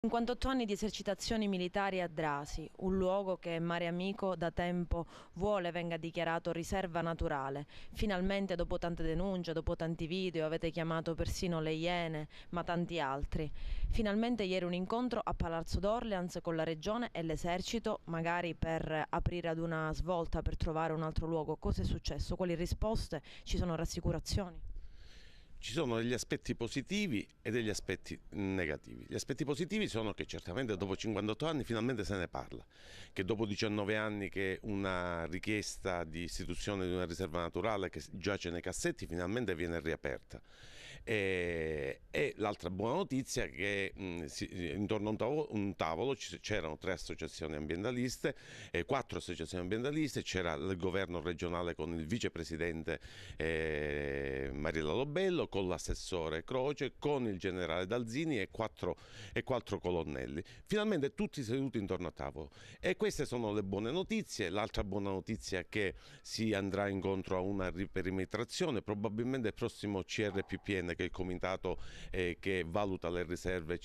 58 anni di esercitazioni militari a Drasi, un luogo che Mare Amico da tempo vuole venga dichiarato riserva naturale. Finalmente, dopo tante denunce, dopo tanti video, avete chiamato persino le Iene, ma tanti altri. Finalmente ieri un incontro a Palazzo d'Orleans con la regione e l'esercito, magari per aprire ad una svolta, per trovare un altro luogo. Cosa è successo? Quali risposte? Ci sono rassicurazioni? Ci sono degli aspetti positivi e degli aspetti negativi. Gli aspetti positivi sono che certamente dopo 58 anni finalmente se ne parla, che dopo 19 anni che una richiesta di istituzione di una riserva naturale che giace nei cassetti finalmente viene riaperta. E l'altra buona notizia è che intorno a un tavolo c'erano 3 associazioni ambientaliste, 4 associazioni ambientaliste, c'era il governo regionale con il vicepresidente Mariella Lobello, con l'assessore Croce, con il generale Dalzini e quattro colonnelli. Finalmente tutti seduti intorno a tavolo. E queste sono le buone notizie. L'altra buona notizia è che si andrà incontro a una riperimetrazione, probabilmente il prossimo CRPPN, che è il comitato che valuta le riserve,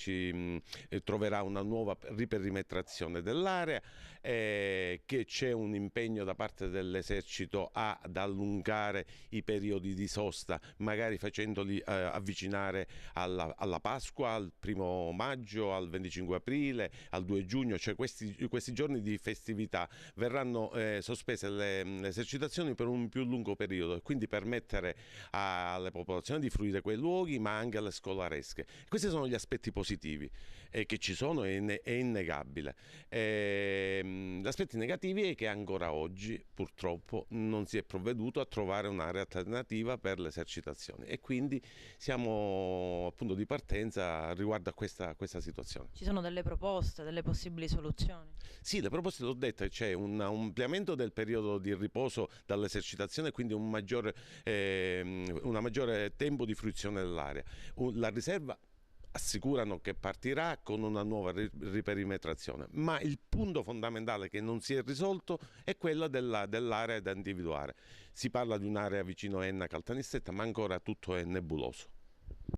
troverà una nuova riperimetrazione dell'area, che c'è un impegno da parte dell'esercito ad allungare i periodi di sosta, magari facendoli avvicinare alla Pasqua, al 1° maggio, al 25 aprile, al 2 giugno, cioè questi giorni di festività verranno sospese le esercitazioni per un più lungo periodo e quindi permettere alle popolazioni di fruire quei luoghi, ma anche alle scolaresche. Questi sono gli aspetti positivi che ci sono, è innegabile. Gli aspetti negativi è che ancora oggi purtroppo non si è provveduto a trovare un'area alternativa per le esercitazioni e quindi siamo appunto di partenza riguardo a questa situazione. Ci sono delle proposte, delle possibili soluzioni? Sì, le proposte l'ho dette, c'è un ampliamento del periodo di riposo dall'esercitazione, quindi un maggiore tempo di fruizione dell'area. La riserva assicurano che partirà con una nuova riperimetrazione, ma il punto fondamentale che non si è risolto è quello dell'area da individuare. Si parla di un'area vicino a Enna Caltanissetta, ma ancora tutto è nebuloso.